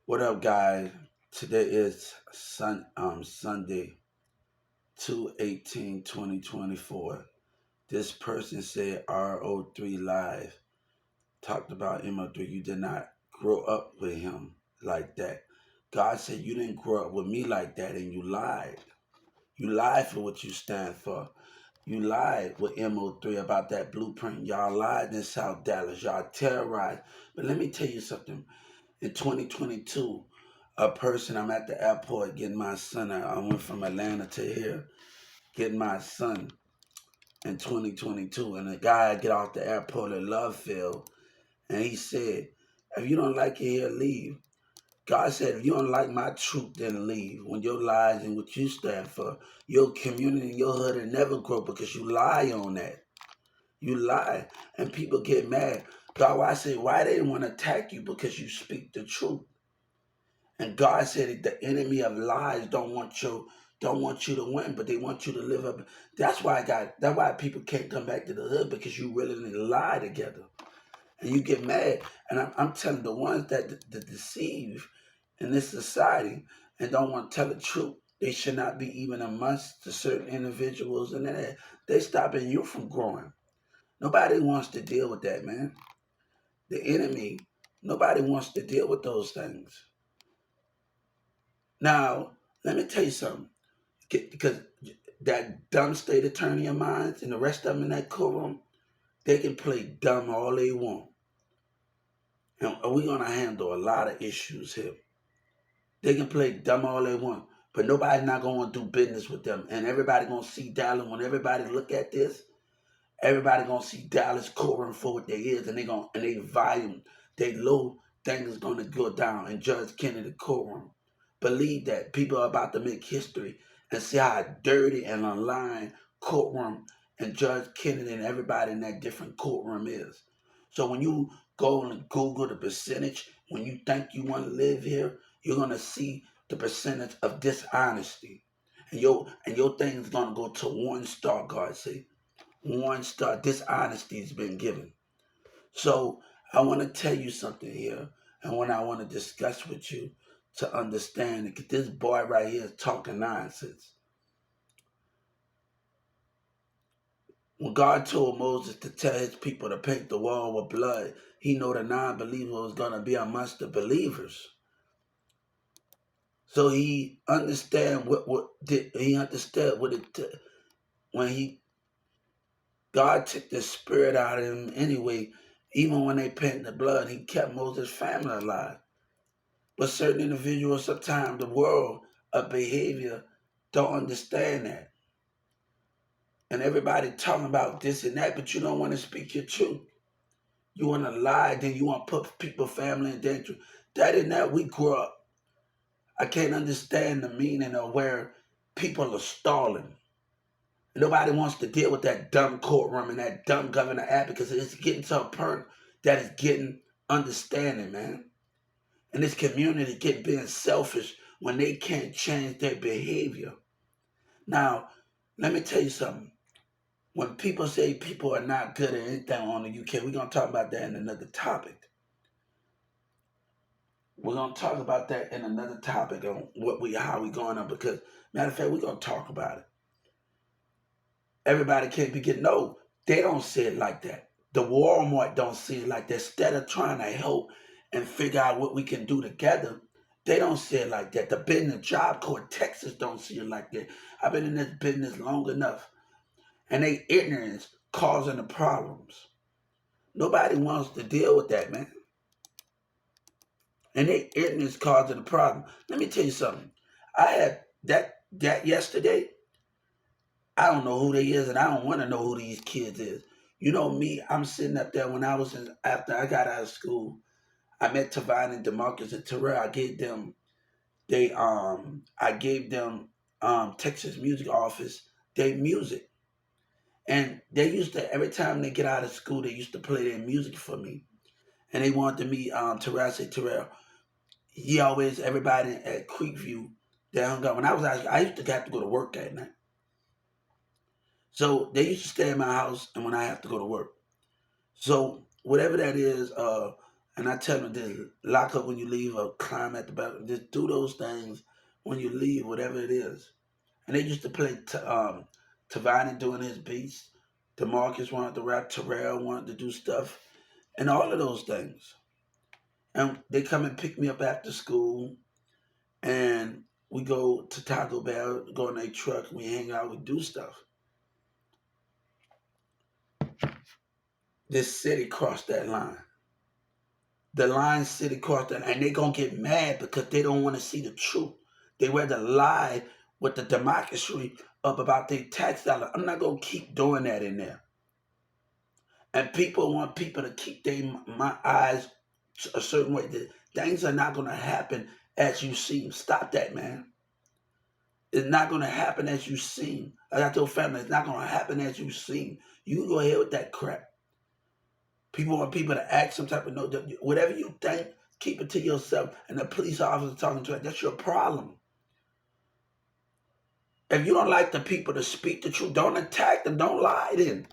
What up, guys? Today is Sunday, 2/18/2024. This person said RO3 Live talked about MO3. You did not grow up with him like that. God said you didn't grow up with me like that, and you lied. You lied for what you stand for. You lied with MO3 about that blueprint. Y'all lied in South Dallas. Y'all terrorized. But let me tell you something. In 2022, I'm at the airport getting my son. I went from Atlanta to here getting my son in 2022. And the guy get off the airport at Lovefield and he said, if you don't like it here, leave. God said, if you don't like my truth, then leave. When your lies and what you stand for, your community and your hood will never grow because you lie on that. You lie. And people get mad. God, I say, why they want to attack you? Because you speak the truth. And God said that the enemy of lies don't want you to win, but they want you to live up. That's why people can't come back to the hood because you really need to lie together. And you get mad. And I'm telling the ones that deceive in this society and don't want to tell the truth, they should not be even amongst the certain individuals and they stopping you from growing. Nobody wants to deal with that, man. The enemy, nobody wants to deal with those things. Now, let me tell you something. Because that dumb state attorney of mine and the rest of them in that courtroom, they can play dumb all they want. And we're going to handle a lot of issues here. They can play dumb all they want, but nobody's not going to do business with them. And everybody going to see Dallas. When everybody look at this, everybody going to see Dallas courtroom for what they is. And they volume, they low thing is going to go down in Judge Kennedy courtroom. Believe that people are about to make history and see how dirty and unlined courtroom and Judge Kennedy and everybody in that different courtroom is. So when you go and Google the percentage, when you think you want to live here, you're gonna see the percentage of dishonesty. And your thing's gonna go to 1 star, God say. 1 star dishonesty has been given. So I want to tell you something here, and when I want to discuss with you to understand that this boy right here is talking nonsense. When God told Moses to tell his people to paint the wall with blood, he know the non-believer was gonna be amongst the believers. So he understand what did he understood what it when he God took the spirit out of him anyway. Even when they painted the blood, he kept Moses' family alive. But certain individuals, sometimes the world of behavior don't understand that. And everybody talking about this and that, but you don't want to speak your truth. You want to lie, then you want to put people, family in danger. That and that, we grew up. I can't understand the meaning of where people are stalling. Nobody wants to deal with that dumb courtroom and that dumb governor app because it's getting to a point that is getting understanding, man. And this community get being selfish when they can't change their behavior. Now, let me tell you something. When people say people are not good at anything on the UK, we're gonna talk about that in another topic. We're gonna talk about that in another topic on how we going on because matter of fact, we're gonna talk about it. Everybody can't be getting no, they don't see it like that. The Walmart don't see it like that. Instead of trying to help and figure out what we can do together, they don't see it like that. The business job corps, Texas don't see it like that. I've been in this business long enough. And they ignorance causing the problems. Nobody wants to deal with that, man. And they ignorance causing the problem. Let me tell you something. I had that yesterday. I don't know who they is, and I don't want to know who these kids is. You know me, I'm sitting up there when I was after I got out of school. I met Tavine and Demarcus and Terrell. I gave them Texas Music Office their music. And they used to every time they get out of school, they used to play their music for me. And they wanted to meet Terrell. I said, Terrell, he always everybody at Creekview they hung out. When I was out, I used to have to go to work that night. So they used to stay at my house and when I have to go to work. So whatever that is, And I tell them, just lock up when you leave or climb at the back. Just do those things when you leave, whatever it is. And they used to play Tavani doing his beats. DeMarcus wanted to rap. Terrell wanted to do stuff. And all of those things. And they come and pick me up after school. And we go to Taco Bell, go in their truck. We hang out. We do stuff. This city crossed that line. The line city crossed that line. And they're going to get mad because they don't want to see the truth. They rather lie with the democracy up about their tax dollar. I'm not going to keep doing that in there. And people want people to keep my eyes a certain way. Things are not going to happen as you see them. Stop that, man. It's not going to happen as you see. Like I told family, it's not going to happen as you see. You go ahead with that crap. People want people to act some type of no. Whatever you think, keep it to yourself. And the police officer talking to you, that's your problem. If you don't like the people to speak the truth, don't attack them. Don't lie then.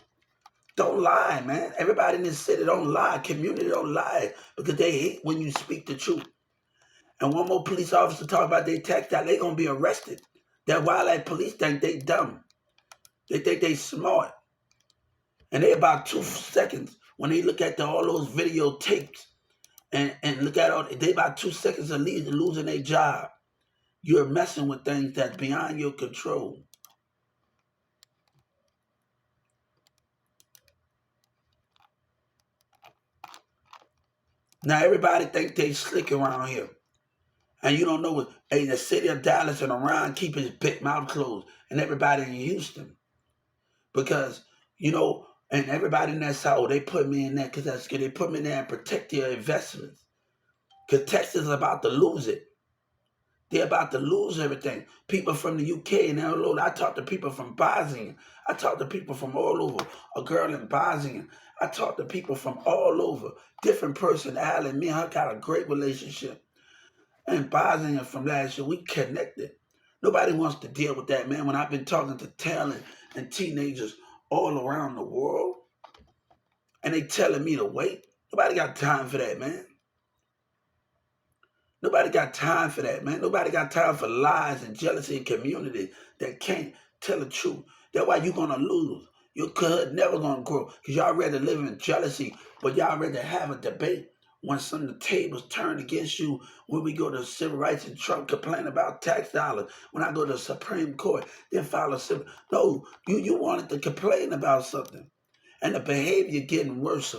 Don't lie, man. Everybody in this city don't lie. Community don't lie because they hate when you speak the truth. And one more police officer talk about their tax dollar, they going to be arrested. That wildlife police think they dumb. They think they smart. And they about 2 seconds when they look at all those videotapes and look at all, they about 2 seconds of losing their job. You're messing with things that's beyond your control. Now everybody think they slick around here. And you don't know what, hey, the city of Dallas and around keep his big mouth closed. And everybody in Houston. Because, and everybody in that South, they put me in there because that's good. They put me in there and protect their investments. Because Texas is about to lose it. They're about to lose everything. People from the UK and all over. I talk to people from Bosnia. I talk to people from all over. A girl in Bosnia. I talk to people from all over. Different personality. Me and her got a great relationship. And Bosnia from last year, we connected. Nobody wants to deal with that, man. When I've been talking to talent and teenagers all around the world, and they telling me to wait, nobody got time for that, man. Nobody got time for that, man. Nobody got time for lies and jealousy in community that can't tell the truth. That's why you're going to lose. Your hood never going to grow because y'all rather live in jealousy, but y'all rather have a debate when some of the tables turn against you. When we go to civil rights and Trump complain about tax dollars, when I go to the Supreme Court, then file a civil. No, you wanted to complain about something. And the behavior getting worse.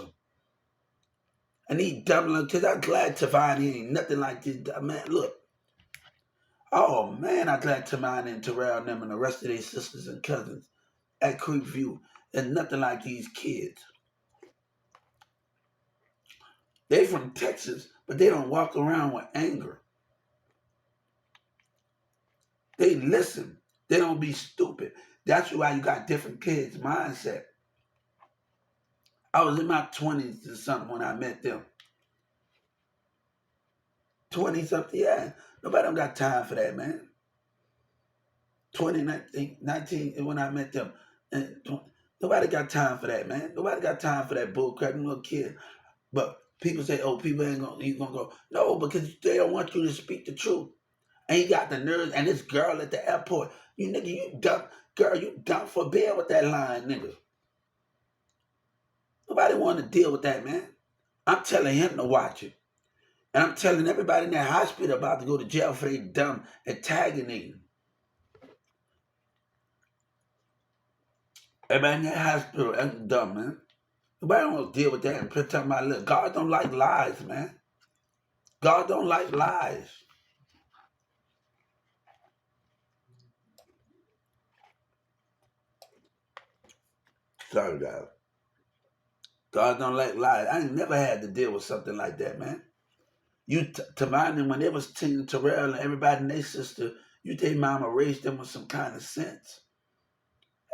And he dumbling, because I'm glad Tavani ain't nothing like this. Man, look. Oh, man, I'm glad Tavani and Terrell and them and the rest of their sisters and cousins at Creekview is nothing like these kids. They from Texas, but they don't walk around with anger. They listen. They don't be stupid. That's why you got different kids' mindset. I was in my 20s or something when I met them. 20-something, yeah. Nobody don't got time for that, man. 2019 when I met them. And nobody got time for that, man. Nobody got time for that bullcrap, little kid. But people say, oh, people ain't gonna, you gonna go. No, because they don't want you to speak the truth. And he got the nerves, and this girl at the airport, you nigga, you dumb, girl, you dumb for being with that line, nigga. Nobody want to deal with that, man. I'm telling him to watch it. And I'm telling everybody in that hospital about to go to jail for they dumb antagonism. Everybody in that hospital, that's dumb, man. Nobody don't want to deal with that and pretend my look. God don't like lies, man. God don't like lies. Sorry, guys. God don't like lies. I ain't never had to deal with something like that, man. You, Tavani, when they was Tina Terrell and everybody and their sister, you think mama raised them with some kind of sense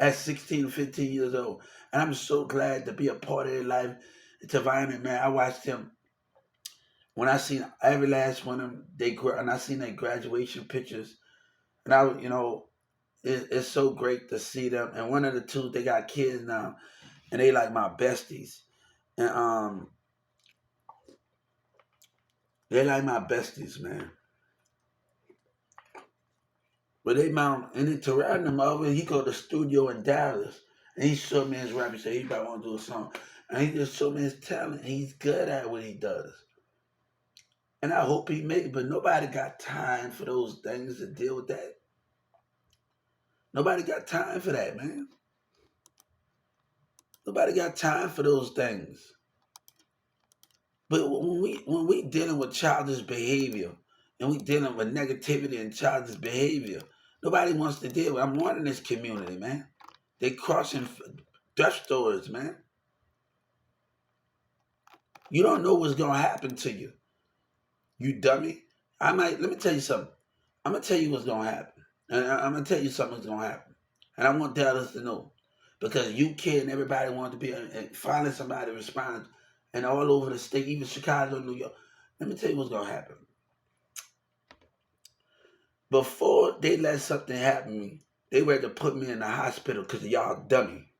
at 16, 15 years old. And I'm so glad to be a part of their life. Tavani, man, I watched them. When I seen every last one of them, and I seen their graduation pictures, and it's so great to see them. And one of the two, they got kids now, and they like my besties. And They're like my besties, man. But they mount and then Terrell them over, he go to the studio in Dallas. And he showed me his rap. He said he probably want to do a song. And he just showed me his talent. He's good at what he does. And I hope he make it, but nobody got time for those things to deal with that. Nobody got time for that, man. Nobody got time for those things. But when we dealing with childish behavior and we dealing with negativity and childish behavior, nobody wants to deal with. I'm one in this community, man. They crossing thrift stores, man. You don't know what's gonna happen to you, you dummy. Let me tell you something. I'm gonna tell you what's gonna happen, and I'm gonna tell you something's gonna happen, and I want Dallas to know, because you kid and everybody wanted to be, and finally somebody responds, and all over the state, even Chicago, New York. Let me tell you what's gonna happen. Before they let something happen to me, they were to put me in the hospital because of y'all dummy.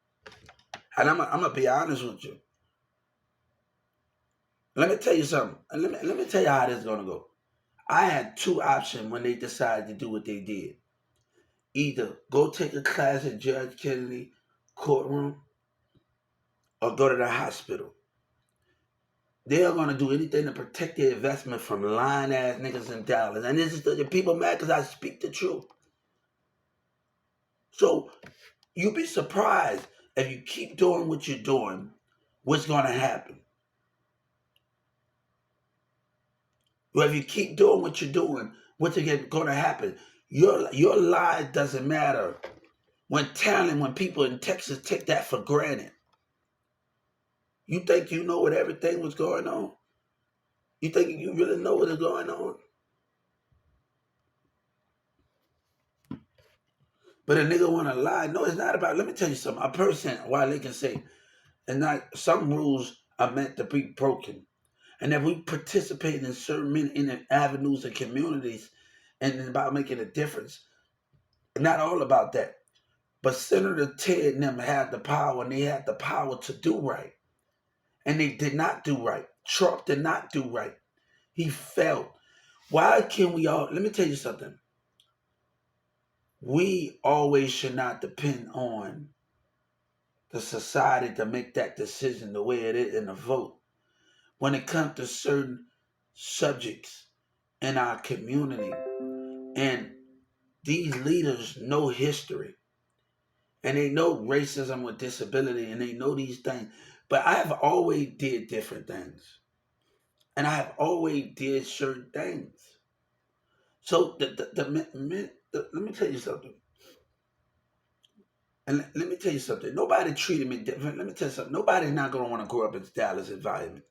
And I'm gonna be honest with you. Let me tell you something. And let me tell you how this is gonna go. I had two options when they decided to do what they did. Either go take a class at Judge Kennedy courtroom or go to the hospital. They are gonna do anything to protect their investment from lying ass niggas in Dallas. And this is the people mad because I speak the truth. So you'd be surprised if you keep doing what you're doing, what's gonna happen. Or if you keep doing what you're doing, what's gonna happen? Your lie doesn't matter. When people in Texas take that for granted. You think you know what everything was going on? You think you really know what is going on? But a nigga wanna lie. No, it's not about, let me tell you something. A person, while they can say, and not some rules are meant to be broken. And if we participate in certain in avenues and communities and about making a difference, not all about that. But Senator Ted and them had the power, and they had the power to do right. And they did not do right. Trump did not do right. He failed. Why can we all, let me tell you something. We always should not depend on the society to make that decision the way it is in the vote. When it comes to certain subjects in our community, and these leaders know history, and they know racism with disability, and they know these things. But I have always did different things, and I have always did certain things. So let me tell you something. And let me tell you something. Nobody treated me different. Let me tell you something. Nobody's not gonna want to grow up in Dallas environment.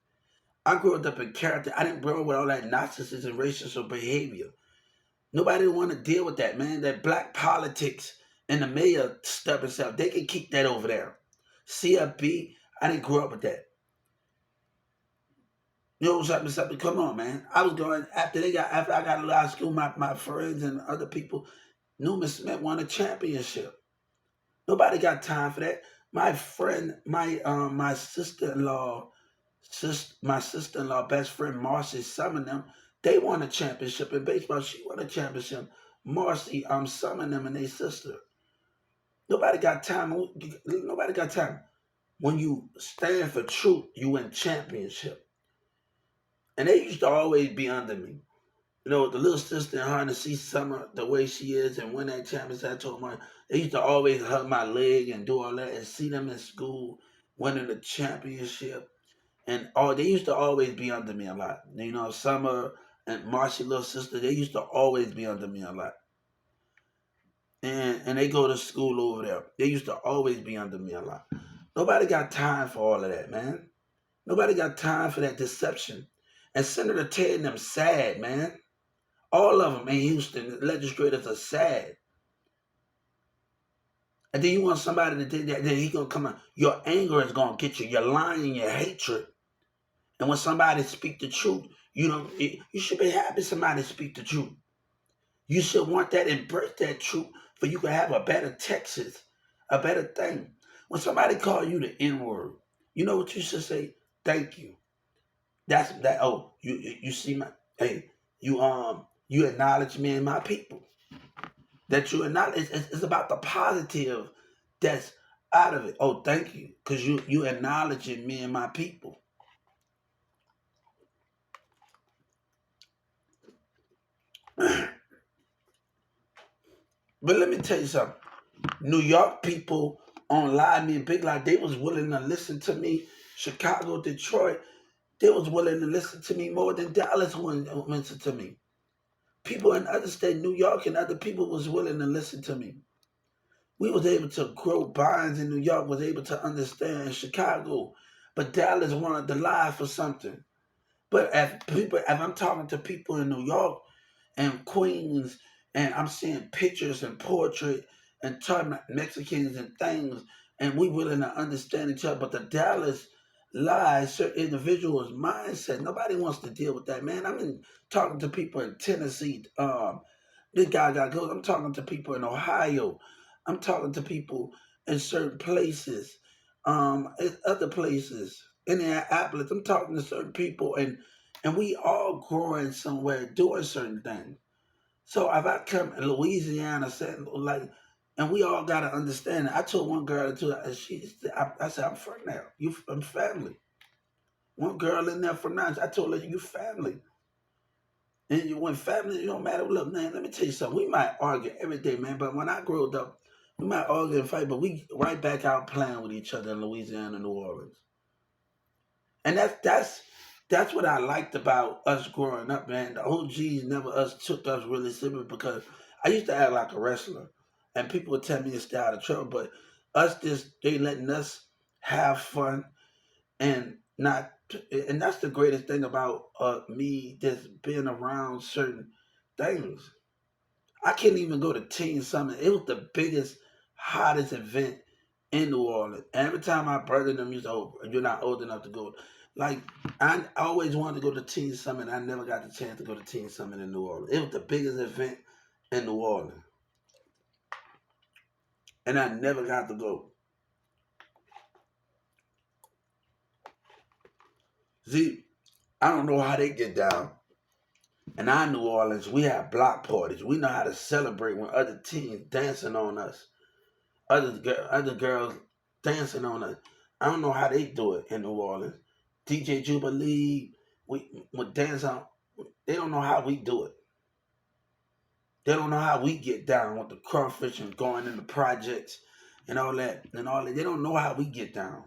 I grew up in character. I didn't grow up with all that narcissism and racist behavior. Nobody want to deal with that, man. That black politics and the mayor stubborn self. They can keep that over there. CFB, I didn't grow up with that. You know something? Come on, man. I was going after I got out of school. My friends and other people, Newman Smith won a championship. Nobody got time for that. My friend, my sister-in-law, my sister-in-law best friend Marcy, some of them, they won a championship in baseball. She won a championship. Marcy, summoned them and their sister. Nobody got time. Nobody got time. When you stand for truth, you win championship. And they used to always be under me. You know, the little sister and her to see Summer the way she is and win that championship. I told my, they used to always hug my leg and do all that, and see them in school winning the championship. And they used to always be under me a lot. You know, Summer and Marcy, little sister, they used to always be under me a lot. And they go to school over there. They used to always be under me a lot. Nobody got time for all of that, man. Nobody got time for that deception. And Senator Ted and them sad, man. All of them in Houston, legislators are sad. And then you want somebody to do that, then he gonna come out. Your anger is gonna get you. Your lying, your hatred. And when somebody speak the truth, you should be happy somebody speak the truth. You should want that, embrace that truth, for you can have a better Texas, a better thing. When somebody call you the N-word, you know what you should say? Thank you. That's that. Oh, you see my. Hey, you acknowledge me and my people. That you acknowledge it's about the positive that's out of it. Oh, thank you, because you acknowledging me and my people. But let me tell you something. New York people on Live Me and Big Lie, they was willing to listen to me. Chicago, Detroit, they was willing to listen to me more than Dallas listened to me. People in other states, New York and other people was willing to listen to me. We was able to grow bonds in New York, was able to understand in Chicago, but Dallas wanted to lie for something. But if I'm talking to people in New York and Queens, and I'm seeing pictures and portrait and talking about Mexicans and things, and we willing to understand each other. But the Dallas lies, certain individuals' mindset, nobody wants to deal with that, man. I'm talking to people in Tennessee. This guy got good. I'm talking to people in Ohio. I'm talking to people in certain places, in other places, Indianapolis. I'm talking to certain people, and we all growing somewhere, doing certain things. So if I come in Louisiana, saying like, and we all gotta understand it. I told one girl too, I said, I'm from there. You from family. One girl in there from there, I told her, you family. And you when family, it don't matter. Look, man, let me tell you something. We might argue every day, man, but when I grew up, we might argue and fight, but we right back out playing with each other in Louisiana and New Orleans. And that's what I liked about us growing up, man. The OGs never us took us really serious because I used to act like a wrestler, and people would tell me to stay out of trouble. But us just they letting us have fun and not, and that's the greatest thing about me just being around certain things. I can't even go to Teen Summit. It was the biggest, hottest event in New Orleans. Every time my brother and them used to, oh, you're not old enough to go. Like, I always wanted to go to Teen Summit. I never got the chance to go to Teen Summit in New Orleans. It was the biggest event in New Orleans. And I never got to go. See, I don't know how they get down. And I New Orleans, we have block parties. We know how to celebrate when other teens dancing on us. Other girls dancing on us. I don't know how they do it in New Orleans. DJ Jubilee, we would dance on. They don't know how we do it. They don't know how we get down with the crawfish and going in the projects and all that and all that. They don't know how we get down.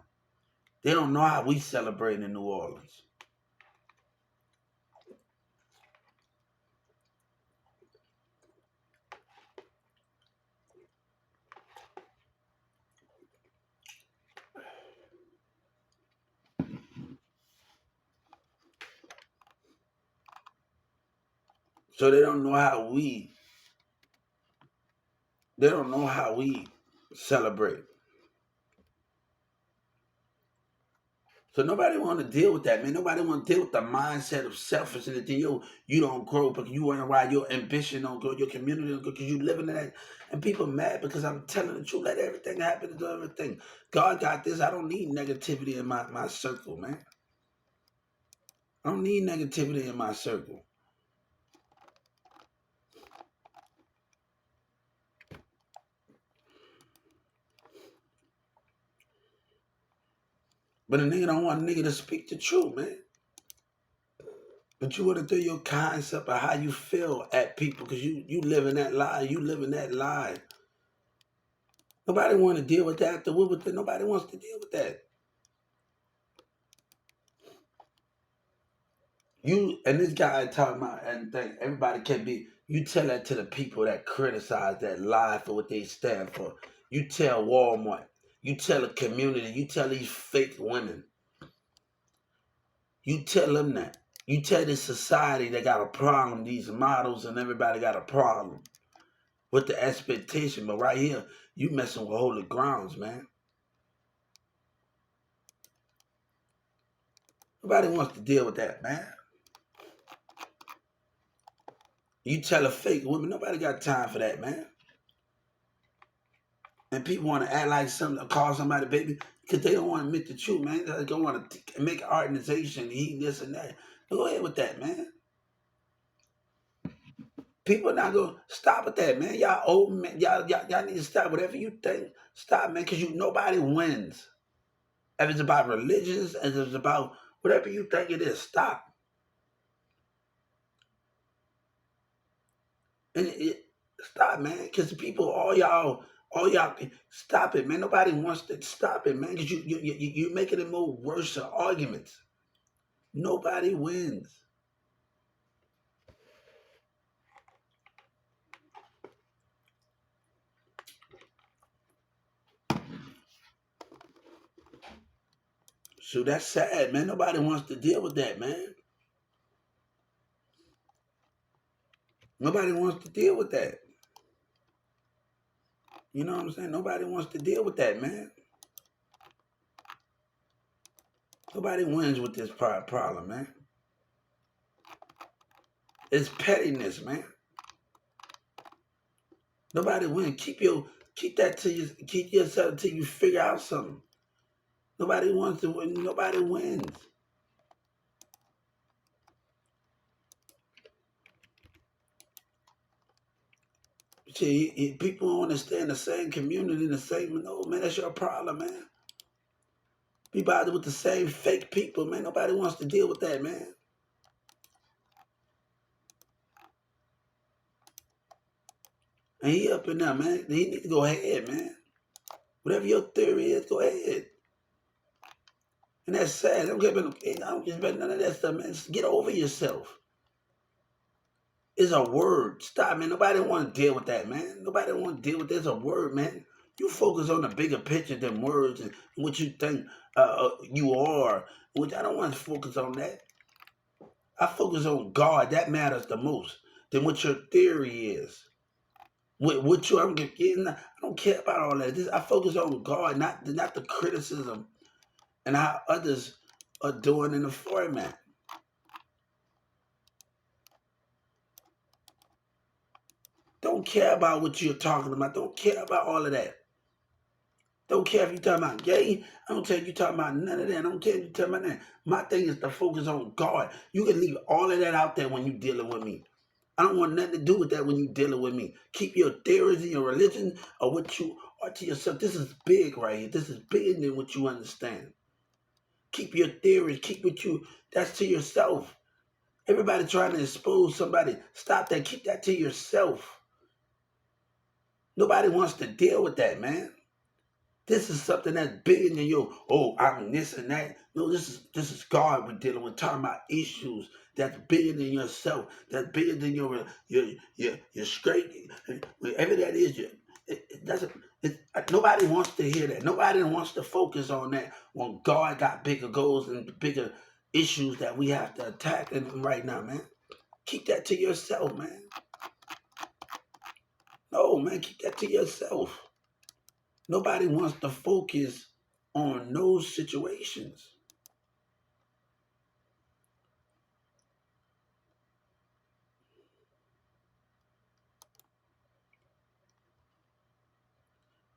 They don't know how we celebrate in New Orleans. So they don't know how we celebrate. So nobody want to deal with that, man. Nobody want to deal with the mindset of selfishness that you don't grow because you wonder why your ambition don't grow, your community don't grow because you living in that. And people mad because I'm telling the truth. Let everything happen to everything. God got this. I don't need negativity in my circle, man. I don't need negativity in my circle. But a nigga don't want a nigga to speak the truth, man. But you want to throw your concept of how you feel at people because you live in that lie. You live in that lie. Nobody want to deal with that. Nobody wants to deal with that. You and this guy talking about and think everybody can be. You tell that to the people that criticize that lie for what they stand for. You tell Walmart. You tell the community. You tell these fake women. You tell them that. You tell this society they got a problem. These models and everybody got a problem with the expectation. But right here, you messing with holy grounds, man. Nobody wants to deal with that, man. You tell a fake woman, nobody got time for that, man. And people want to act like something, call somebody baby, because they don't want to admit the truth, man. They don't want to make an organization, he this and that. Go ahead with that, man. People not gonna stop at that, man. Y'all old man, y'all need to stop. Whatever you think, stop, man, because nobody wins. If it's about religions, if it's about whatever you think it is, stop. And stop, man, because people, all y'all, stop it, man. Nobody wants to stop it, man, because you're making it more worse arguments. Nobody wins. So that's sad, man. Nobody wants to deal with that, man. Nobody wants to deal with that. You know what I'm saying? Nobody wants to deal with that, man. Nobody wins with this problem, man. It's pettiness, man. Nobody wins. Keep that to you. Keep yourself until you figure out something. Nobody wants to win. Nobody wins. See, people don't understand the same community, the same. No, man, that's your problem, man. Be bothered with the same fake people, man. Nobody wants to deal with that, man. And he up in there, man. He need to go ahead, man. Whatever your theory is, go ahead. And that's sad. I don't get none of that stuff, man. Just get over yourself. It's a word. Stop, man. Nobody want to deal with that, man. Nobody want to deal with this. It's a word, man. You focus on the bigger picture than words and what you think you are. Which I don't want to focus on that. I focus on God. That matters the most than what your theory is. What you I'm getting. I don't care about all that. I focus on God, not the criticism and how others are doing in the format. Don't care about what you're talking about. Don't care about all of that. Don't care if you're talking about gay. I don't care if you're talking about none of that. I don't care if you're talking about that. My thing is to focus on God. You can leave all of that out there when you're dealing with me. I don't want nothing to do with that when you're dealing with me. Keep your theories and your religion or what you are to yourself. This is big right here. This is bigger than what you understand. Keep your theories. Keep what you, that's to yourself. Everybody trying to expose somebody. Stop that. Keep that to yourself. Nobody wants to deal with that, man. This is something that's bigger than your, oh, I'm this and that. No, this is God we're dealing with, talking about issues that's bigger than yourself, that's bigger than your straight, whatever that is. It doesn't. Nobody wants to hear that. Nobody wants to focus on that when God got bigger goals and bigger issues that we have to attack right now, man. Keep that to yourself, man. No, man, keep that to yourself. Nobody wants to focus on those situations.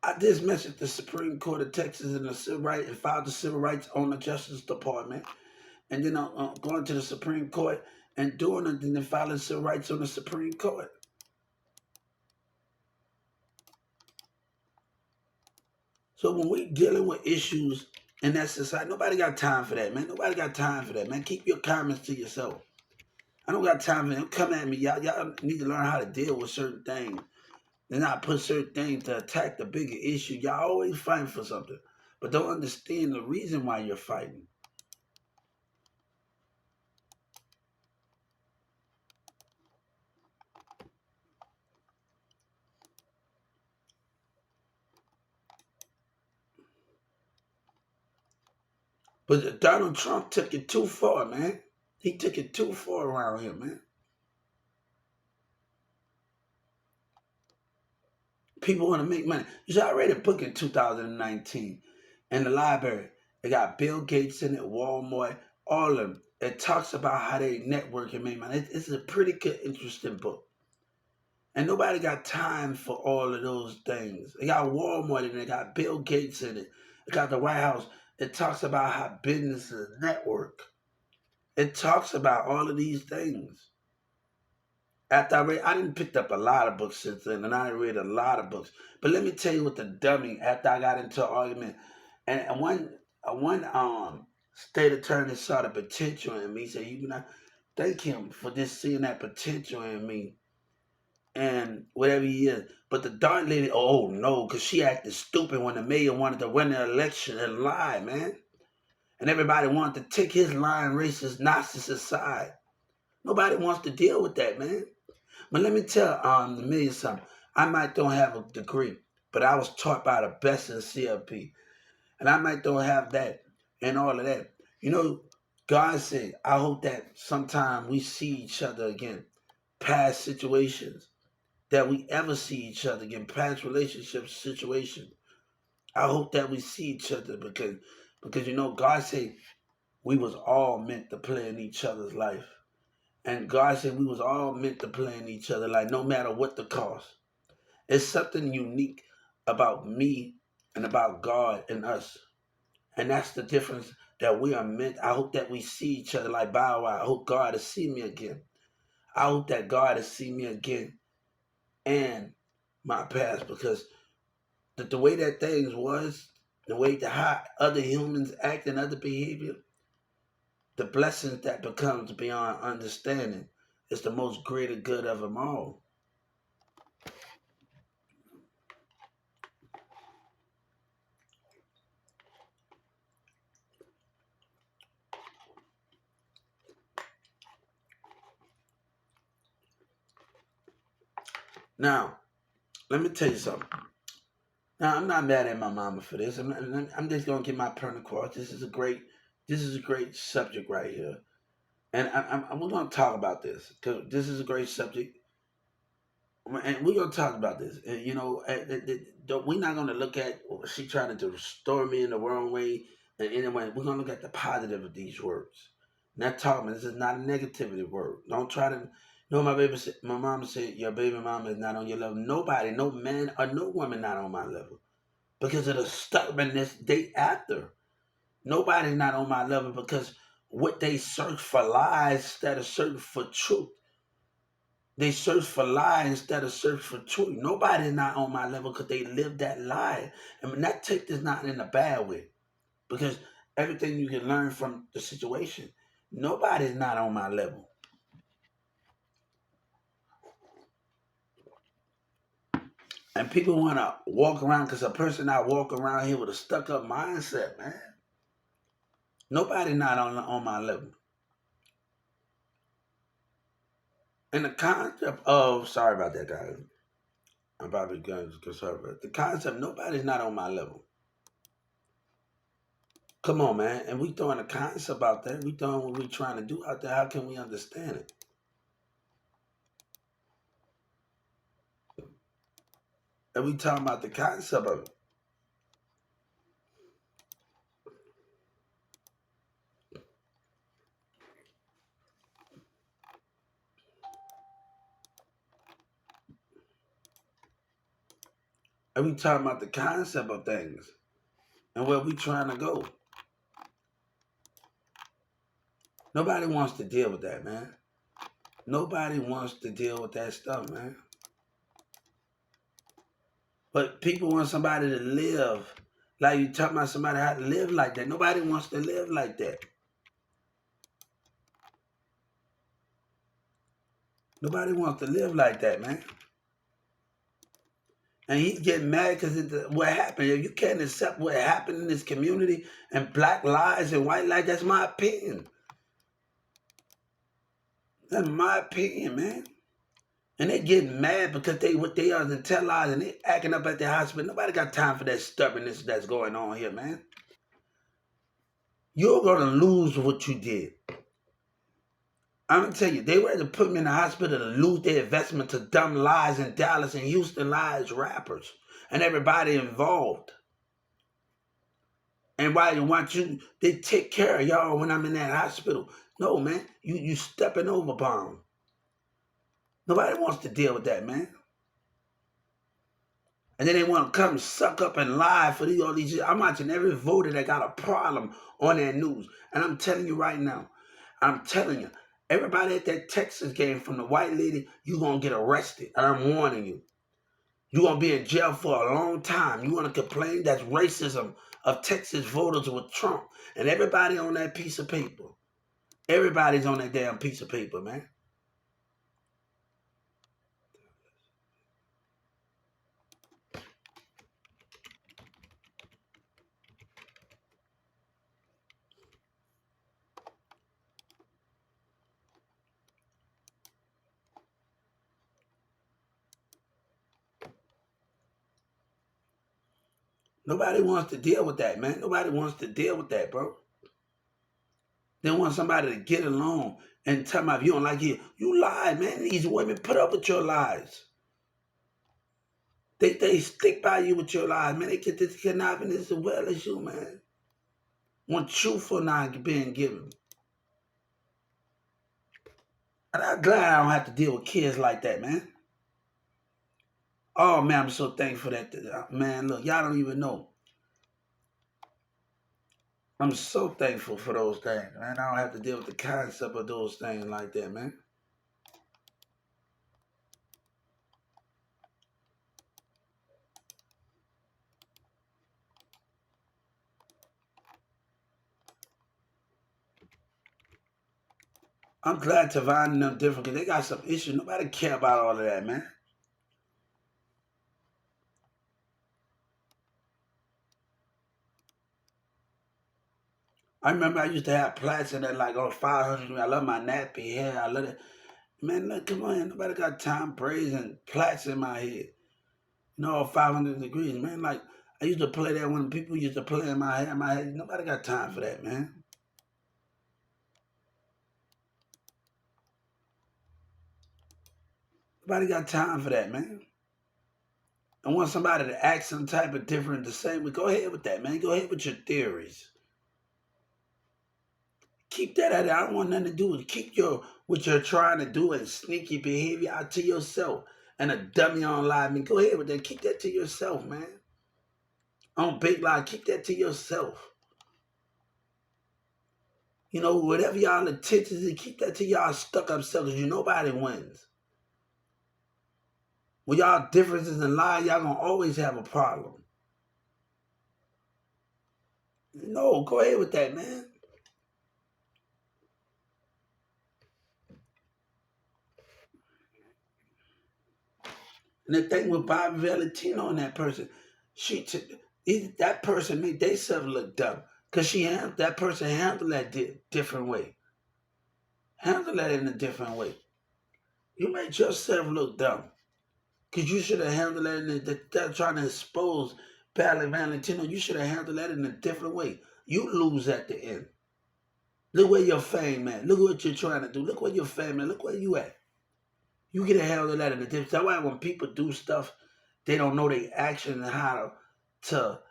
I just mentioned the Supreme Court of Texas and the civil rights and filed the civil rights on the Justice Department, and then going to the Supreme Court and doing it, and then filing civil rights on the Supreme Court. So when we dealing with issues in that society, nobody got time for that, man. Nobody got time for that, man. Keep your comments to yourself. I don't got time for them. Come at me, y'all need to learn how to deal with certain things. And not put certain things to attack the bigger issue. Y'all always fighting for something, but don't understand the reason why you're fighting. But Donald Trump took it too far, man. He took it too far around here, man. People want to make money. You should already book in 2019 in the library. It got Bill Gates in it, Walmart, all of them. It talks about how they network and make money. It's a pretty good, interesting book. And nobody got time for all of those things. It got Walmart in it, it got Bill Gates in it, it got the White House. It talks about how businesses network. It talks about all of these things. After I didn't picked up a lot of books since then, and I read a lot of books. But let me tell you what the dummy. After I got into an argument, and one state attorney saw the potential in me. He said, "You know, thank him for just seeing that potential in me, and whatever he is." But the darn lady, oh no, because she acted stupid when the mayor wanted to win the election and lie, man. And everybody wanted to take his lying racist narcissist side. Nobody wants to deal with that, man. But let me tell the million something. I might don't have a degree, but I was taught by the best in CLP. And I might don't have that and all of that. You know, God said, I hope that sometime we see each other again. Past situations. That we ever see each other again. Past relationship situations. I hope that we see each other because you know, God said we was all meant to play in each other's life. And God said we was all meant to play in each other, like no matter what the cost. It's something unique about me and about God and us. And that's the difference that we are meant. I hope that we see each other like Bow Wow. I hope God to see me again. I hope that God to see me again and my past because the way that things was, the way that how other humans act and other behavior, the blessings that becomes beyond understanding is the most greater good of them all. Now, let me tell you something. Now, I'm not mad at my mama for this. I'm just gonna get my point across. This is a great subject right here, and we're gonna talk about this because this is a great subject, and we're gonna talk about this. And you know, we're not gonna look at she trying to restore me in the wrong way. And anyway, we're gonna look at the positive of these words. Not talking. This is not a negativity word. Don't try to. No, my mama said your baby mama is not on your level. Nobody, no man or no woman, not on my level because of the stubbornness they after. Nobody's not on my level because what they search for lies instead of search for truth. They search for lies instead of search for truth. Nobody's not on my level because they live that lie. I mean, that take this not in a bad way because everything you can learn from the situation. Nobody's not on my level. And people want to walk around because a person not walk around here with a stuck up mindset, man. Nobody not on my level. And the concept of sorry about that, guys. I'm probably going to conservative. The concept nobody's not on my level. Come on, man. And we throwing a concept out there. We throwing what we trying to do out there. How can we understand it? And we talking about the concept of it. And we talking about the concept of things and where we trying to go. Nobody wants to deal with that, man. Nobody wants to deal with that stuff, man. But people want somebody to live. Like you talking about somebody how to live like that. Nobody wants to live like that. Nobody wants to live like that, man. And he's getting mad because what happened. If you can't accept what happened in this community and black lives and white lives, that's my opinion. That's my opinion, man. And they getting mad because they what they are internalized and they acting up at the hospital. Nobody got time for that stubbornness that's going on here, man. You're gonna lose what you did. I'm gonna tell you, they were to put me in the hospital to lose their investment to dumb lies in Dallas and Houston lies rappers and everybody involved. And why you want you they take care of y'all when I'm in that hospital. No, man, you stepping over bomb. Nobody wants to deal with that, man. And then they want to come suck up and lie for all these years. I'm watching every voter that got a problem on their news. And I'm telling you right now, I'm telling you, Everybody at that Texas game from the white lady, you going to get arrested. And I'm warning you. You're going to be in jail for a long time. You want to complain? That's racism of Texas voters with Trump. And everybody on that piece of paper. Everybody's on that damn piece of paper, man. Nobody wants to deal with that, man. Nobody wants to deal with that, bro. They want somebody to get along and tell me if you don't like it. You lie, man. These women put up with your lies. They stick by you with your lies, man. They get this conniving as well as you, man. Want truth for not being given. And I'm glad I don't have to deal with kids like that, man. Oh, man, I'm so thankful that, man, look, y'all don't even know. I'm so thankful for those things, man. I don't have to deal with the concept of those things like that, man. I'm glad Tavon and them different because they got some issues. Nobody care about all of that, man. I remember I used to have plaits in that like on 500. I love my nappy hair. I love it. Man, look, come on, nobody got time praising plaits in my head. You know, 500 degrees, man. Like I used to play that when people used to play in my hair. My head. Nobody got time for that, man. Nobody got time for that, man. I want somebody to act some type of different the same way. Go ahead with that, man. Go ahead with your theories. Keep that out there. I don't want nothing to do with it. Keep your what you're trying to do and sneaky behavior out to yourself. And a dummy on live. I mean, go ahead with that. Keep that to yourself, man. On Big Lie, keep that to yourself. You know, whatever y'all intentions is, keep that to y'all stuck up selves. You nobody wins. When y'all differences in life, y'all gonna always have a problem. No, go ahead with that, man. And the thing with Bobby Valentino and that person, that person made themselves look dumb because that person handled that different way. Handle that in a different way. You made yourself look dumb because you should have handled that they're trying to expose Bobby Valentino. You should have handled that in a different way. You lose at the end. Look where your fame at. Look what you're trying to do. Look where your fame at. Look where you at. You get a handle that in the difference. That's why when people do stuff, they don't know their action and how to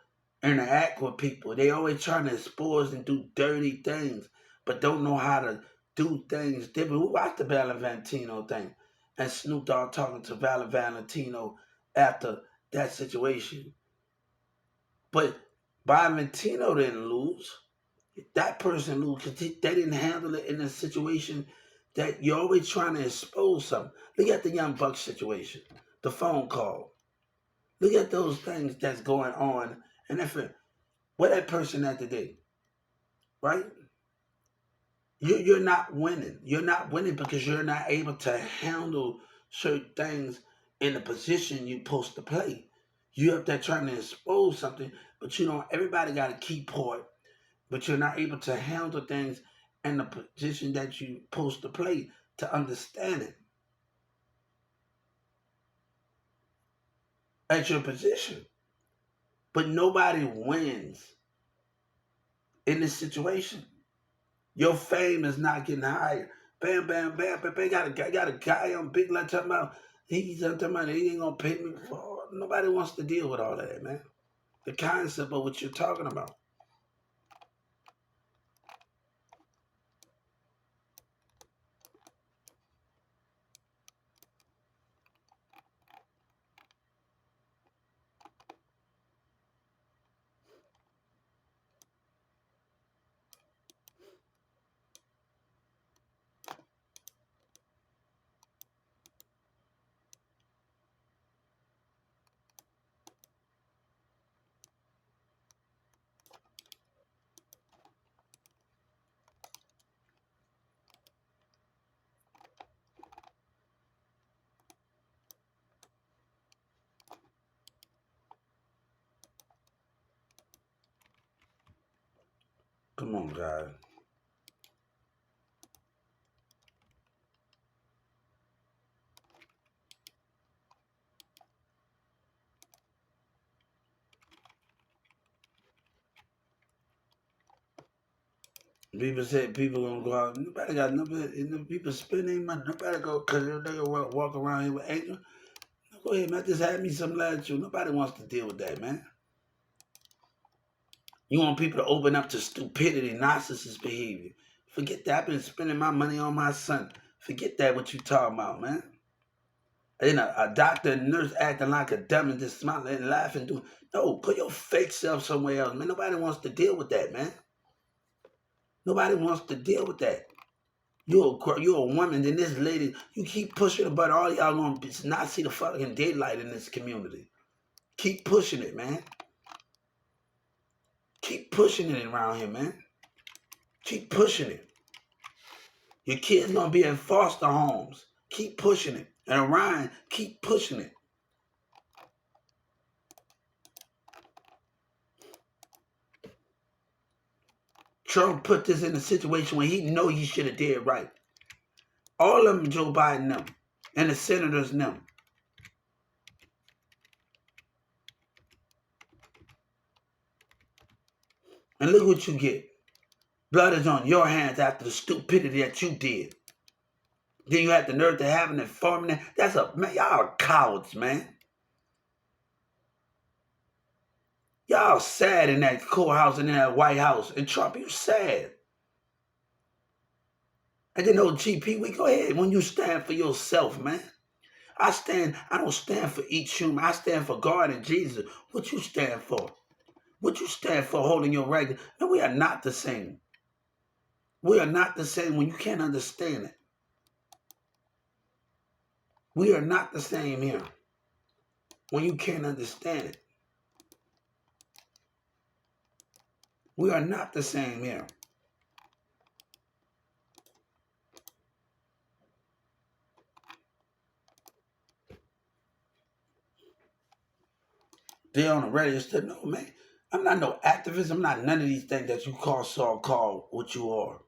interact with people. They always trying to expose and do dirty things, but don't know how to do things different. We watched the Valentino thing and Snoop Dogg talking to Valentino after that situation. But Valentino didn't lose. That person lose because they didn't handle it in a situation that you're always trying to expose something. Look at the Young Buck situation, the phone call. Look at those things that's going on, and what that person had to do, right? You're not winning. You're not winning because you're not able to handle certain things in the position you're supposed to play. You're up there trying to expose something, but you know everybody got a key part, but you're not able to handle things in the position that you're supposed to play to understand it at your position. But nobody wins in this situation. Your fame is not getting higher. Bam, bam, bam, bam, bam. Got a guy on Big Line talking about he ain't gonna pay me for. Nobody wants to deal with all of that, man. The concept of what you're talking about. Come on, guys. People say people gonna go out. Nobody got nobody. People spending money. Nobody go because they gonna walk around here with angel. Go ahead, man. Just had me some last you. Nobody wants to deal with that, man. You want people to open up to stupidity, narcissist behavior. Forget that. I've been spending my money on my son. Forget that. What you talking about, man? And a doctor and nurse acting like a dumb and just smiling and laughing. No, put your fake self somewhere else, man. Nobody wants to deal with that, man. Nobody wants to deal with that. You're a woman, then this lady, you keep pushing it, but all y'all gonna not see the fucking daylight in this community. Keep pushing it, man. Keep pushing it around here, man. Keep pushing it. Your kids gonna be in foster homes. Keep pushing it. And Orion, keep pushing it. Trump put this in a situation where he know he should have did right. All of them, Joe Biden them, and the senators them. And look what you get. Blood is on your hands after the stupidity that you did. Then you had the nerve to have an informant. That's man, y'all are cowards, man. Y'all sad in that courthouse and in that White House. And Trump, you sad. And then GP, we go ahead when you stand for yourself, man. I don't stand for each human. I stand for God and Jesus. What you stand for? What you stand for holding your right? No, we are not the same. We are not the same when you can't understand it. We are not the same here when you can't understand it. We are not the same here. They're on the radio still. No, man. I'm not no activist. I'm not none of these things that you call so-called what you are.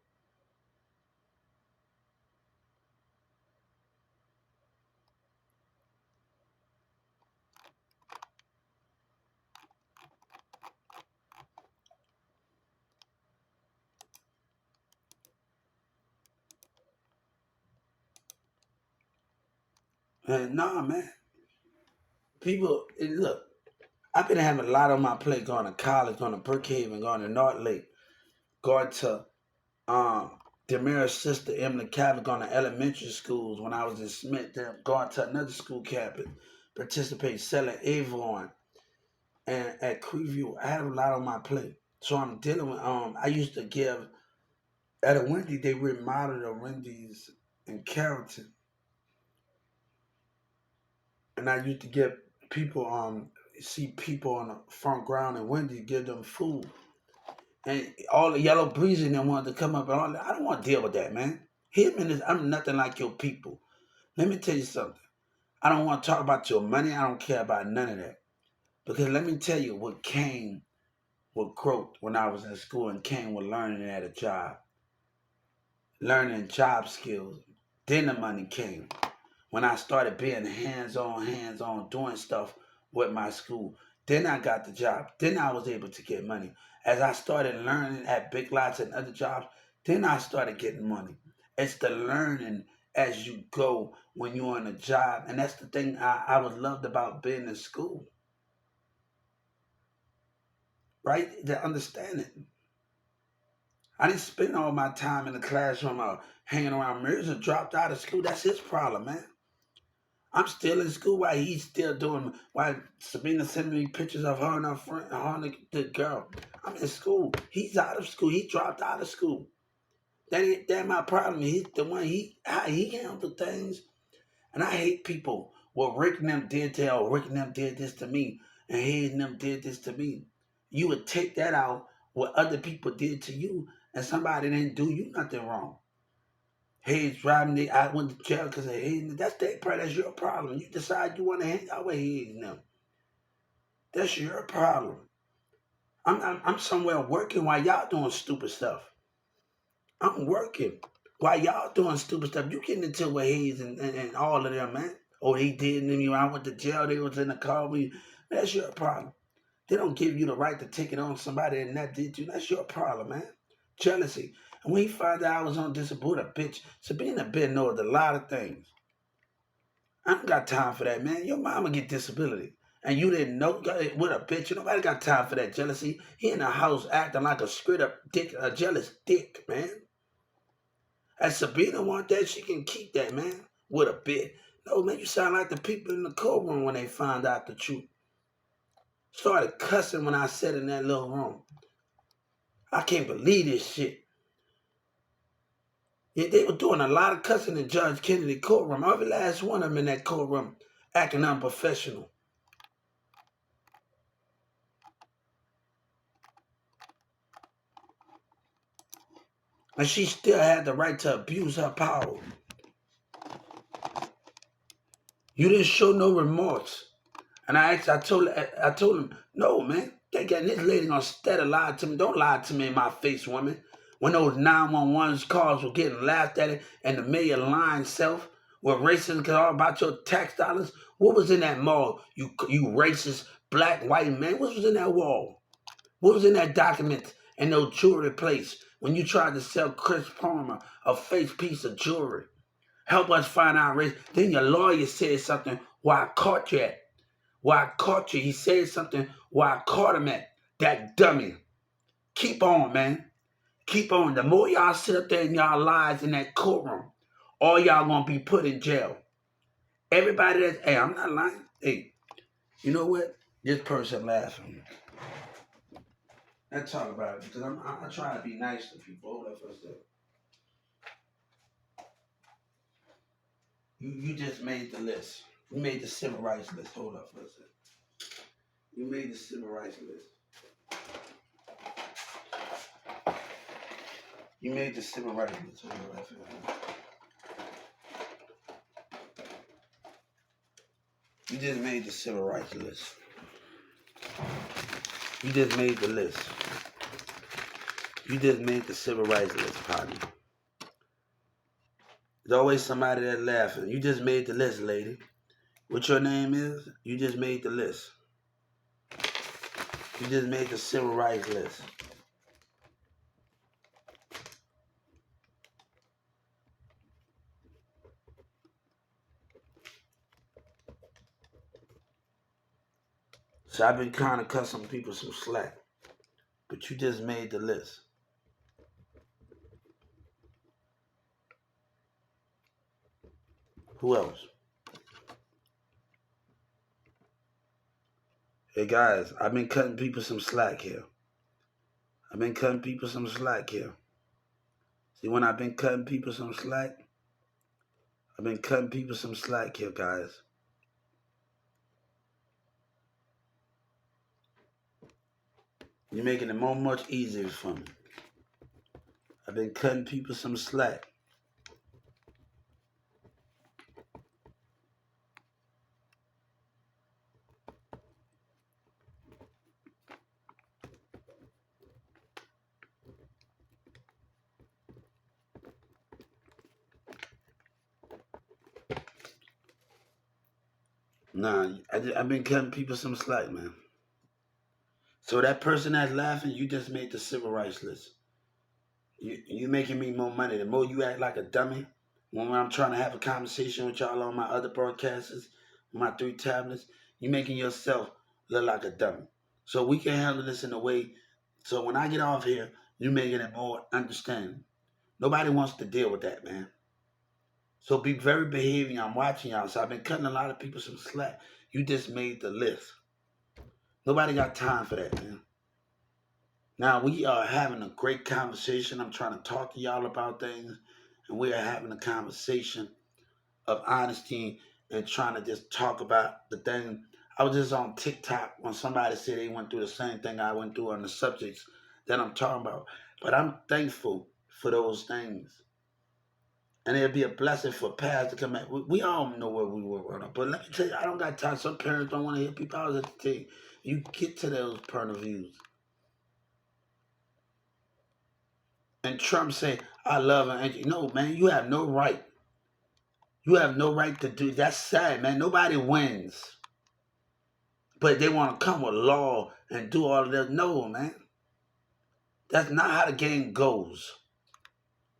And nah, man. People, look, I've been having a lot on my plate going to college, going to Brookhaven, going to North Lake, going to Demira's sister, Emily Catholic, going to elementary schools when I was in Smith, then going to another school campus, participate, selling Avon, and at Creeview. I have a lot on my plate. So I'm dealing with, I used to give, at a Wendy's, they remodeled a Wendy's in Carrollton. And I used to give people, see people on the front ground in Wendy's, give them food. And all the yellow breeze in them wanted to come up and all that. I don't want to deal with that, man. I'm nothing like your people. Let me tell you something. I don't want to talk about your money. I don't care about none of that. Because let me tell you what came with growth when I was in school and came with learning at a job. Learning job skills. Then the money came. When I started being hands-on, doing stuff with my school. Then I got the job. Then I was able to get money. As I started learning at Big Lots and other jobs, then I started getting money. It's the learning as you go when you're on a job. And that's the thing I was loved about being in school. Right? To understand it. I didn't spend all my time in the classroom hanging around Mirza dropped out of school. That's his problem, man. I'm still in school while he's still doing. While Sabina sending me pictures of her and her friend, her and the girl. I'm in school. He's out of school. He dropped out of school. That my problem. He's the one. How he handled things, and I hate people. Well, Rick and them did tell. Rick and them did this to me, and he and them did this to me. You would take that out what other people did to you, and somebody didn't do you nothing wrong. Hayes driving me. I went to jail because of Hayes. That's their part. That's your problem. You decide you want to hang out with Hayes now. That's your problem. I'm somewhere working while y'all doing stupid stuff. I'm working while y'all doing stupid stuff. You getting into with Hayes and all of them, man. Oh, they did, and then I went to jail. They was in the car with you. Man, that's your problem. They don't give you the right to take it on somebody and that did you. That's your problem, man. Jealousy. And when he found out I was on disability, a bitch. Sabina Ben knows a lot of things. I don't got time for that, man. Your mama get disability. And you didn't know what a bitch. Nobody got time for that jealousy. He in the house acting like a straight up dick, a jealous dick, man. And Sabina want that, she can keep that, man. With a bit. No, man, you sound like the people in the courtroom when they found out the truth. Started cussing when I sat in that little room. I can't believe this shit. Yeah, they were doing a lot of cussing in Judge Kennedy courtroom. Every last one of them in that courtroom acting unprofessional. And she still had the right to abuse her power. You didn't show no remorse. And I told him, no, man, this lady gonna steady lie to me. Don't lie to me in my face, woman. When those 911 calls were getting laughed at and the mayor lying self were racist all about your tax dollars, what was in that mall? You racist black, white man, what was in that wall? What was in that document and no jewelry place when you tried to sell Chris Palmer a fake piece of jewelry? Help us find out race. Then your lawyer said something why I caught you at. Why I caught you. He said something why I caught him at. That dummy. Keep on, man. Keep on. The more y'all sit up there in y'all lies in that courtroom, all y'all gonna be put in jail. Everybody that's, hey, I'm not lying. Hey, you know what? This person laughing. Let's talk about it because I try to be nice to people. Hold up for a second. You just made the list. You made the civil rights list. Hold up for a second. You made the civil rights list. You made the civil rights list. Hold up for a second. You just made the civil rights list. You just made the list. You just made the civil rights list, partner. There's always somebody that's laughing. You just made the list, lady. What your name is? You just made the list. You just made the civil rights list. So I've been kind of cutting some people some slack. But you just made the list. Who else? Hey guys, I've been cutting people some slack here. I've been cutting people some slack here. See, when I've been cutting people some slack, I've been cutting people some slack here, guys. You're making it much easier for me. I've been cutting people some slack. Nah, I've been cutting people some slack, man. So that person that's laughing, you just made the civil rights list. You making me more money. The more you act like a dummy, when I'm trying to have a conversation with y'all on my other broadcasts, my 3 tablets, you making yourself look like a dummy. So we can handle this in a way. So when I get off here, you making it more understanding. Nobody wants to deal with that, man. So be very behaving. I'm watching y'all. So I've been cutting a lot of people some slack. You just made the list. Nobody got time for that, man. Now we are having a great conversation. I'm trying to talk to y'all about things, and we are having a conversation of honesty and trying to just talk about the thing. I was just on TikTok when somebody said they went through the same thing I went through on the subjects that I'm talking about. But I'm thankful for those things. And it'll be a blessing for past to come back. We all know where we were growing up. But let me tell you, I don't got time. Some parents don't want to hear people. I was at the thing. You get to those point of views. And Trump say, I love her. And no, man, you have no right. You have no right to do. That's sad, man. Nobody wins. But they want to come with law and do all of that. No, man. That's not how the game goes.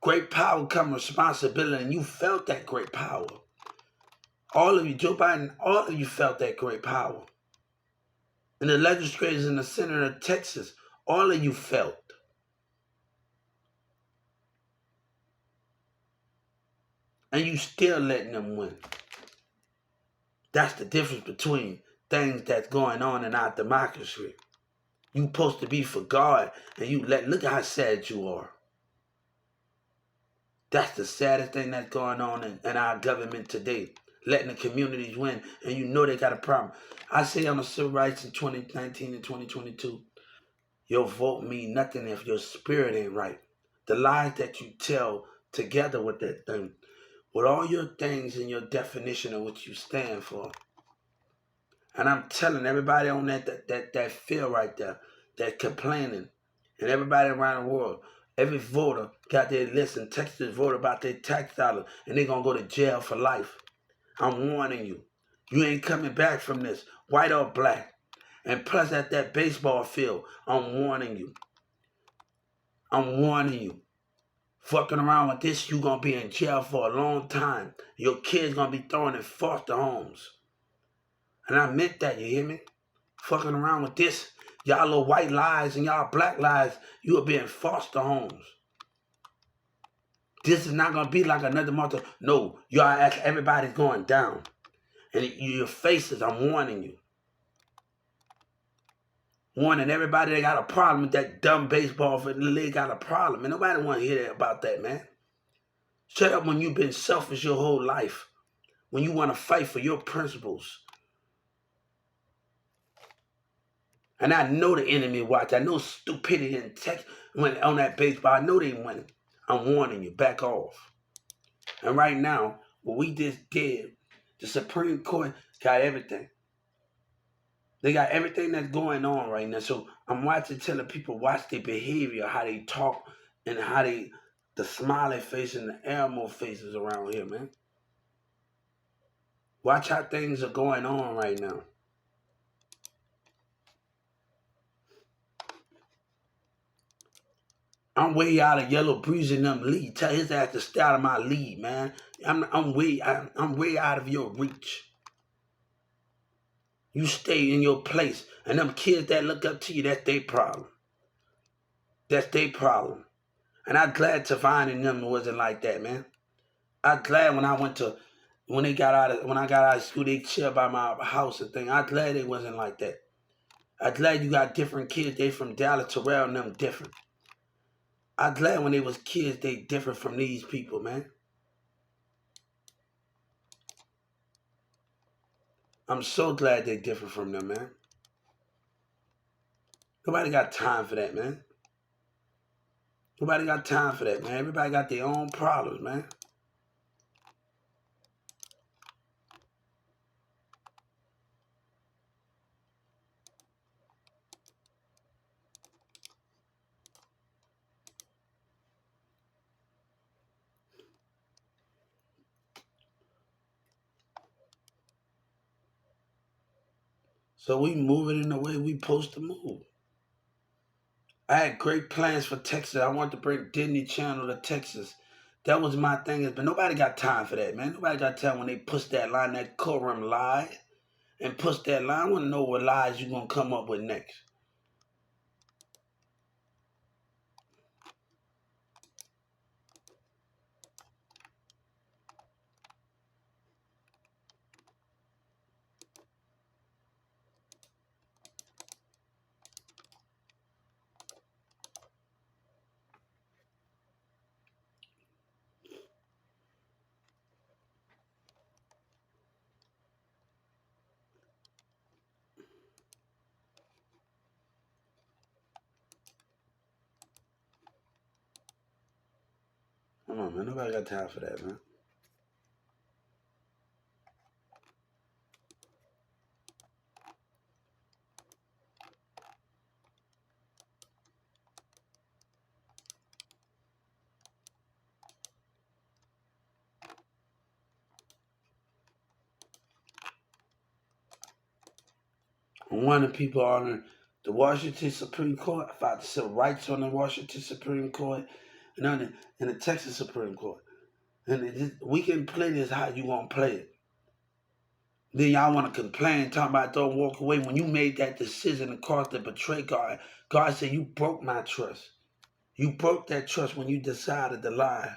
Great power comes responsibility, and you felt that great power. All of you, Joe Biden, all of you felt that great power. And the legislators in the Senate of Texas, all of you felt. And you still letting them win. That's the difference between things that's going on in our democracy. You supposed to be for God, and look at how sad you are. That's the saddest thing that's going on in our government today. Letting the communities win, and you know they got a problem. I say on the civil rights in 2019 and 2022, your vote mean nothing if your spirit ain't right. The lies that you tell together with that thing, with all your things and your definition of what you stand for. And I'm telling everybody on that field right there, that complaining, and everybody around the world, every voter got their list and Texas vote about their tax dollars, and they're going to go to jail for life. I'm warning you. You ain't coming back from this, white or black. And plus at that baseball field, I'm warning you. I'm warning you. Fucking around with this, you going to be in jail for a long time. Your kids going to be thrown in foster homes. And I meant that, you hear me? Fucking around with this, y'all little white lies and y'all black lies, you will be in foster homes. This is not going to be like another month. No, y'all, everybody's going down. And your faces, I'm warning you. Warning everybody that got a problem with that dumb baseball for the league got a problem. And nobody want to hear about that, man. Shut up when you've been selfish your whole life. When you want to fight for your principles. And I know the enemy watch. I know stupidity and text when on that baseball. I know they winning. I'm warning you, back off. And right now, what we just did, the Supreme Court got everything. They got everything that's going on right now. So I'm watching, telling people, watch their behavior, how they talk, and how the smiley face and the animal faces around here, man. Watch how things are going on right now. I'm way out of Yellow Breeze in them lead. Tell his ass to stay out of my lead, man. I'm way out of your reach. You stay in your place. And them kids that look up to you, that's their problem. That's their problem. And I'm glad Tavon and them wasn't like that, man. I'm glad when I got out of school, they chill by my house and thing. I'm glad they wasn't like that. I'm glad you got different kids. They from Dallas, Terrell, and them different. I'm glad when they was kids, they different from these people, man. I'm so glad they different from them, man. Nobody got time for that, man. Nobody got time for that, man. Everybody got their own problems, man. So we moving in the way we supposed to move. I had great plans for Texas. I wanted to bring Disney Channel to Texas. That was my thing. But nobody got time for that, man. Nobody got time when they push that line, that courtroom lie, and push that line. I want to know what lies you going to come up with next. Come on, man. Nobody got time for that, man. One of the people on the Washington Supreme Court, about the civil rights on the Washington Supreme Court, and in the Texas Supreme Court. And we can play this how you want to play it. Then y'all want to complain, talking about don't walk away. When you made that decision to cross to betray God, God said you broke my trust. You broke that trust when you decided to lie.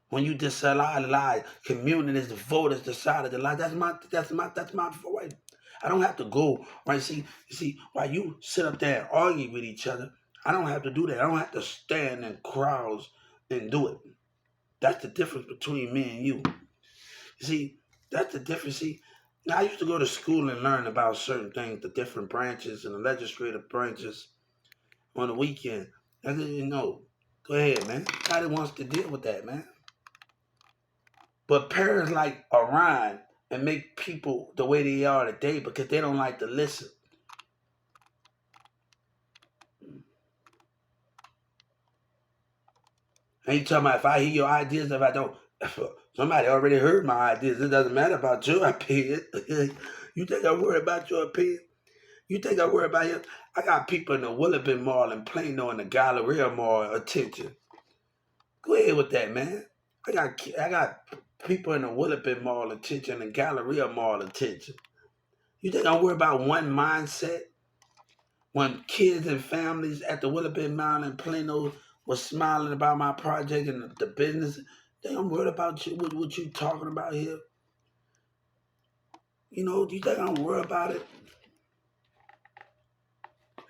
When you decided to lie, communities, the voters decided to lie. That's my voice. I don't have to go right. See, while you sit up there and argue with each other, I don't have to do that. I don't have to stand in crowds and do it. That's the difference between me and you. See, that's the difference. See, now I used to go to school and learn about certain things, the different branches and the legislative branches on the weekend. I didn't know. Go ahead, man. Nobody wants to deal with that, man. But parents like Iran and make people the way they are today because they don't like to listen. Ain't talking about if I hear your ideas, if I don't. Somebody already heard my ideas. It doesn't matter about your opinion. You think I worry about your opinion? You think I worry about him? I got people in the Willowbend Mall and Plano and the Galleria Mall attention. Go ahead with that, man. I got people in the Willowbend Mall attention and Galleria Mall attention. You think I worry about one mindset? When kids and families at the Willowbend Mall in Plano was smiling about my project and the business, they don't worry about you, what you talking about here. You know, do you think I'm worried about it?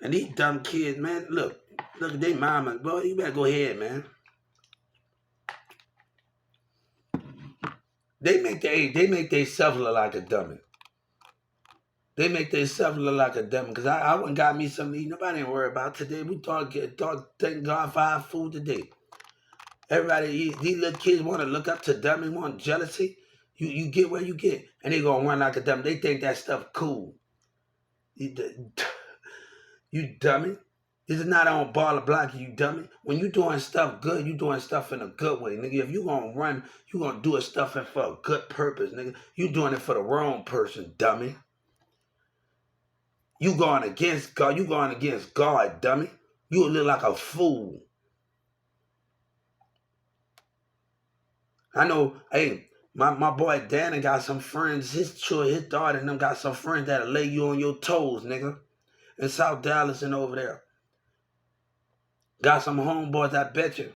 And these dumb kids, man, look at their mama. Boy, you better go ahead, man. They make themselves look like a dummy. They make themselves look like a dummy. Because I went and got me something to eat. Nobody ain't worried about today. We thought thank God for our food today. Everybody, these little kids want to look up to dummy, want jealousy. You get where you get. And they going to run like a dummy. They think that stuff cool. You dummy. This is not on Baller Block, you dummy. When you doing stuff good, you doing stuff in a good way, nigga. If you gonna run, you gonna do stuff for a good purpose, nigga. You doing it for the wrong person, dummy. You going against God. You going against God, dummy. You look like a fool. I know, hey, my boy Danny got some friends, his daughter and them got some friends that'll lay you on your toes, nigga. In South Dallas and over there. Got some homeboys, I bet you.